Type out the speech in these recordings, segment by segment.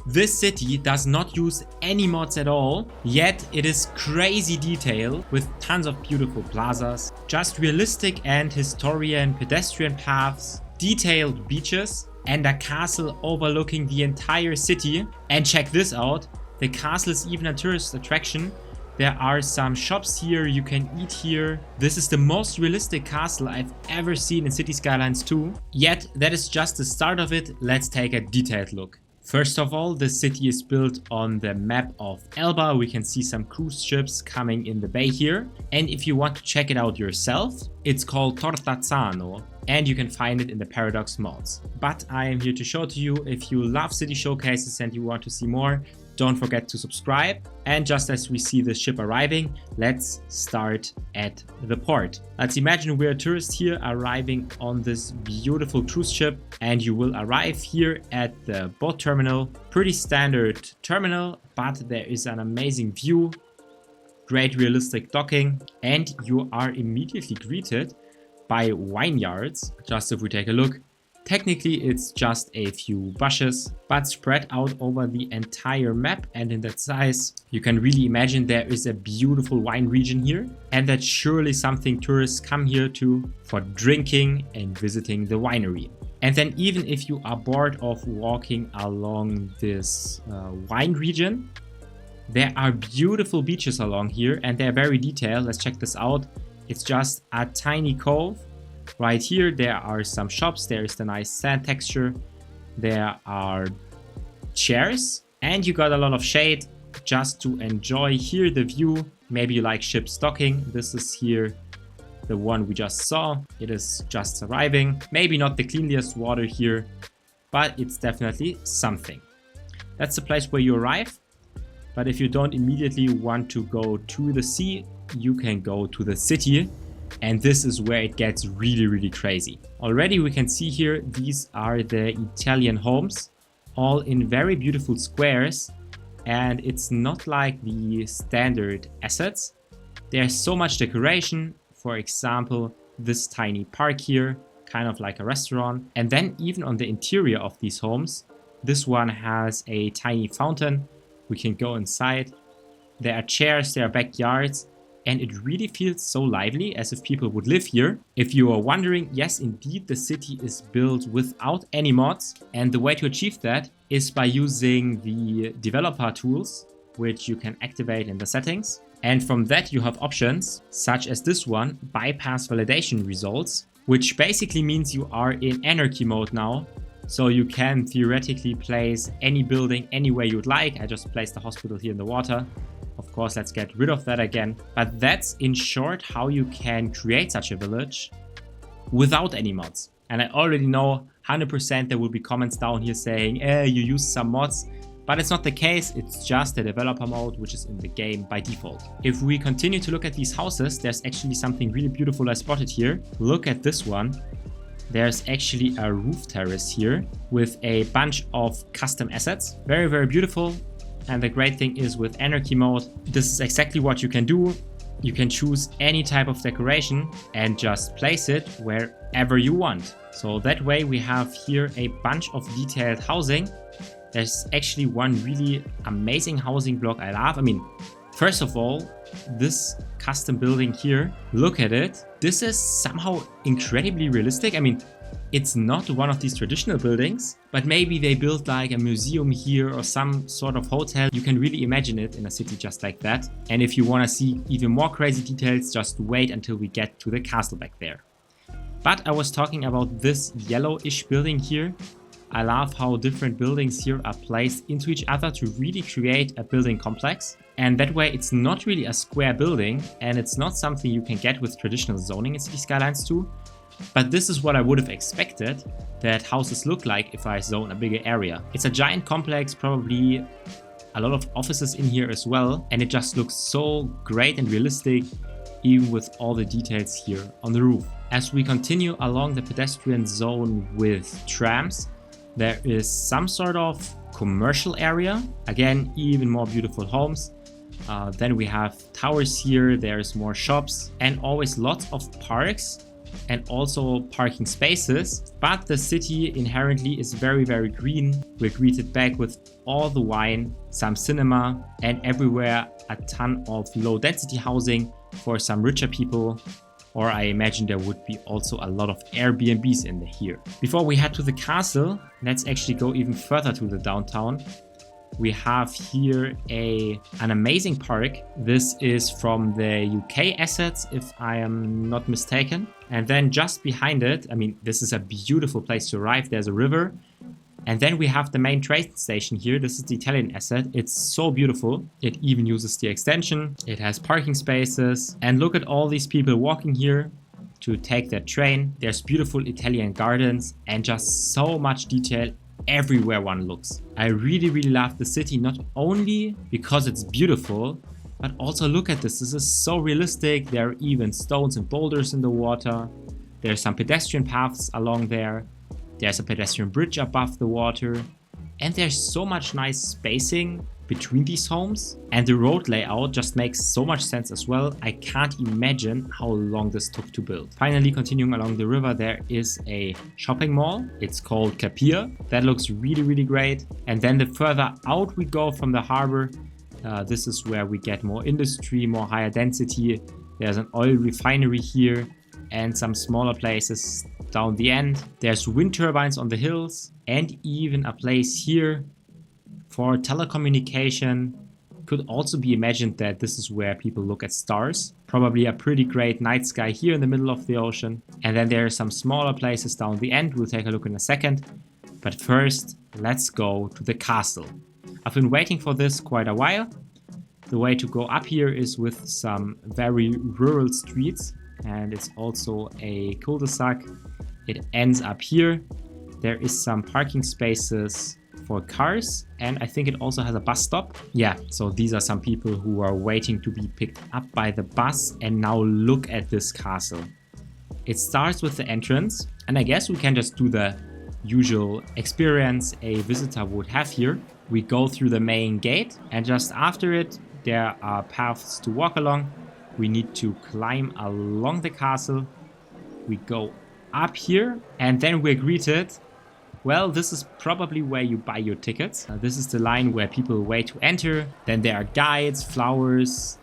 This city does not use any mods at all, yet it is crazy detailed with tons of beautiful plazas, just realistic and historian pedestrian paths, detailed beaches, and a castle overlooking the entire city. And check this out, the castle is even a tourist attraction. There are some shops here, you can eat here. This is the most realistic castle I've ever seen in City Skylines 2. Yet that is just the start of it. Let's take a detailed look. First of all, the city is built on the map of Elba. We can see some cruise ships coming in the bay here. And if you want to check it out yourself, it's called Tortatano, and you can find it in the Paradox mods. But I am here to show to you, if you love city showcases and you want to see more, don't forget to subscribe. And just as we see the ship arriving, let's start at the port. Let's imagine we're tourists here arriving on this beautiful cruise ship, and you will arrive here at the boat terminal. Pretty standard terminal, but there is an amazing view, great realistic docking, and you are immediately greeted by vineyards. Just if we take a look, technically it's just a few bushes, but spread out over the entire map, and in that size you can really imagine there is a beautiful wine region here, and that's surely something tourists come here to for drinking and visiting the winery. And then even if you are bored of walking along this wine region, there are beautiful beaches along here, and they're very detailed. Let's check this out. It's just a tiny cove. Right here there are some shops, there is the nice sand texture, there are chairs, and you got a lot of shade just to enjoy here the view. Maybe you like ship's docking. This is here the one we just saw. It is just arriving. Maybe not the cleanliest water here, but it's definitely something. That's the place where you arrive. But if you don't immediately want to go to the sea, you can go to the city. And this is where it gets really crazy. Already we can see here, these are the Italian homes, all in very beautiful squares. And it's not like the standard assets. There's so much decoration. For example, this tiny park here, kind of like a restaurant. And then even on the interior of these homes, this one has a tiny fountain. We can go inside. There are chairs, there are backyards. And it really feels so lively, as if people would live here. If you are wondering, yes, indeed, the city is built without any mods. And the way to achieve that is by using the developer tools, which you can activate in the settings. And from that you have options, such as this one, bypass validation results, which basically means you are in anarchy mode now. So you can theoretically place any building anywhere you'd like. I just placed the hospital here in the water. Of course, let's get rid of that again. But that's in short how you can create such a village without any mods. And I already know 100% there will be comments down here saying, you use some mods. But it's not the case, it's just the developer mode, which is in the game by default. If we continue to look at these houses, there's actually something really beautiful I spotted here. Look at this one. There's actually a roof terrace here with a bunch of custom assets. Very beautiful. And the great thing is with anarchy mode, this is exactly what you can do. You can choose any type of decoration and just place it wherever you want. So that way we have here a bunch of detailed housing. There's actually one really amazing housing block I love. I mean, first of all, this custom building here, look at it. This is somehow incredibly realistic. I mean, it's not one of these traditional buildings, but maybe they built like a museum here or some sort of hotel. You can really imagine it in a city just like that. And if you want to see even more crazy details, just wait until we get to the castle back there. But I was talking about this yellowish building here. I love how different buildings here are placed into each other to really create a building complex. And that way it's not really a square building, and it's not something you can get with traditional zoning in City Skylines 2. But this is what I would have expected that houses look like if I zone a bigger area. It's a giant complex, probably a lot of offices in here as well, and it just looks so great and realistic, even with all the details here on the roof. As we continue along the pedestrian zone with trams, there is some sort of commercial area. Again, even more beautiful homes. Then we have towers here, there's more shops, and always lots of parks and also parking spaces, but the city inherently is very, very green. We're greeted back with all the wine, some cinema, and everywhere a ton of low density housing for some richer people. Or I imagine there would be also a lot of Airbnbs in here. Before we head to the castle, let's actually go even further to the downtown. We have here an amazing park. This is from the UK assets, if I am not mistaken. And then just behind it, I mean, this is a beautiful place to arrive. There's a river. And then we have the main train station here. This is the Italian asset. It's so beautiful. It even uses the extension. It has parking spaces. And look at all these people walking here to take their train. There's beautiful Italian gardens and just so much detail everywhere one looks. I really, really love the city, not only because it's beautiful, but also look at this. This is so realistic. There are even stones and boulders in the water. There's some pedestrian paths along there. There's a pedestrian bridge above the water. And there's so much nice spacing between these homes. And the road layout just makes so much sense as well. I can't imagine how long this took to build. Finally, continuing along the river, there is a shopping mall. It's called Capia. That looks really, really great. And then the further out we go from the harbor, this is where we get more industry, more higher density. There's an oil refinery here and some smaller places down the end. There's wind turbines on the hills and even a place here for telecommunication. Could also be imagined that this is where people look at stars. Probably a pretty great night sky here in the middle of the ocean. And then there are some smaller places down the end. We'll take a look in a second. But first, let's go to the castle. I've been waiting for this quite a while. The way to go up here is with some very rural streets. And it's also a cul-de-sac. It ends up here. There is some parking spaces for cars, and I think it also has a bus stop. Yeah, so these are some people who are waiting to be picked up by the bus. And now look at this castle. It starts with the entrance, and I guess we can just do the usual experience a visitor would have here. We go through the main gate, and just after it there are paths to walk along. We need to climb along the castle. We go up here, and then we're greeted. Well, this is probably where you buy your tickets. This is the line where people wait to enter. Then there are guides, flowers.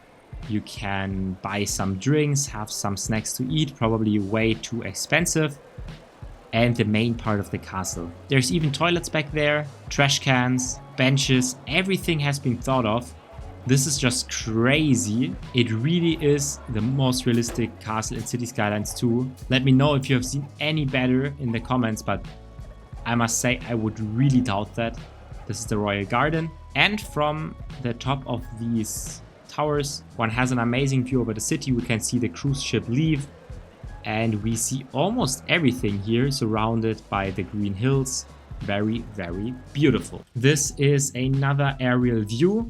You can buy some drinks, have some snacks to eat, probably way too expensive. And the main part of the castle. There's even toilets back there, trash cans, benches, everything has been thought of. This is just crazy. It really is the most realistic castle in City Skylines 2. Let me know if you have seen any better in the comments, but I must say I would really doubt that. This is the Royal Garden. And from the top of these towers, one has an amazing view over the city. We can see the cruise ship leave. And we see almost everything here surrounded by the green hills. Very, very beautiful. This is another aerial view.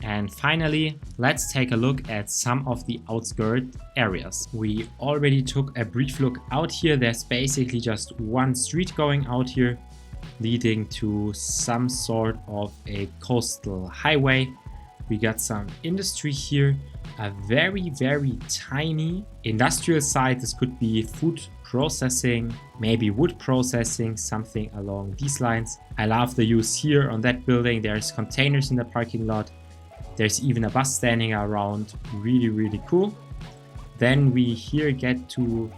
And finally, let's take a look at some of the outskirts areas. We already took a brief look out here. There's basically just one street going out here, leading to some sort of a coastal highway. We got some industry here, a very, very tiny industrial site. This could be food processing, maybe wood processing, something along these lines. I love the use here on that building. There's containers in the parking lot. There's even a bus standing around. Really, really cool. Then we here get to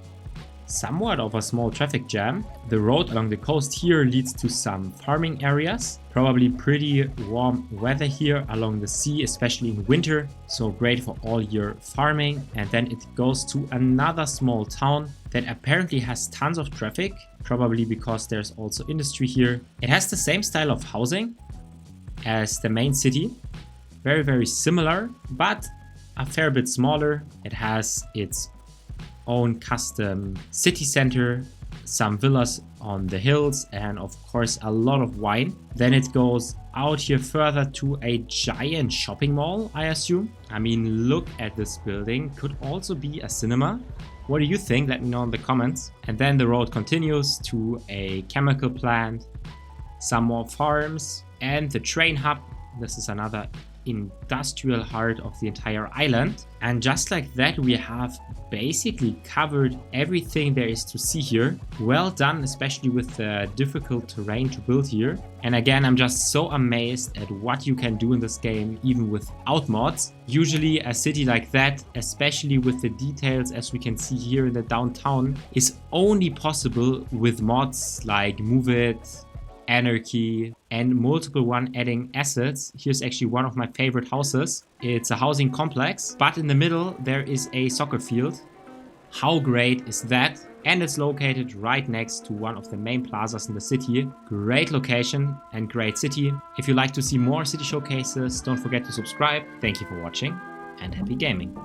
somewhat of a small traffic jam. The road along the coast here leads to some farming areas. Probably pretty warm weather here along the sea, especially in winter. So great for all your farming. And then it goes to another small town that apparently has tons of traffic. Probably because there's also industry here. It has the same style of housing as the main city. Very, very similar, but a fair bit smaller. It has its own custom city center, some villas on the hills, and of course a lot of wine. Then it goes out here further to a giant shopping mall, I assume. I mean, look at this building. Could also be a cinema. What do you think? Let me know in the comments. And then the road continues to a chemical plant, some more farms, and the train hub. This is another industrial heart of the entire island. And just like that, we have basically covered everything there is to see here. Well done, especially with the difficult terrain to build here. And again, I'm just so amazed at what you can do in this game, even without mods. Usually a city like that, especially with the details as we can see here in the downtown, is only possible with mods like Move It, Anarchy, and multiple one adding assets. Here's actually one of my favorite houses. It's a housing complex, but in the middle there is a soccer field. How great is that? And it's located right next to one of the main plazas in the city. Great location and great city. If you like to see more city showcases, don't forget to subscribe. Thank you for watching and happy gaming.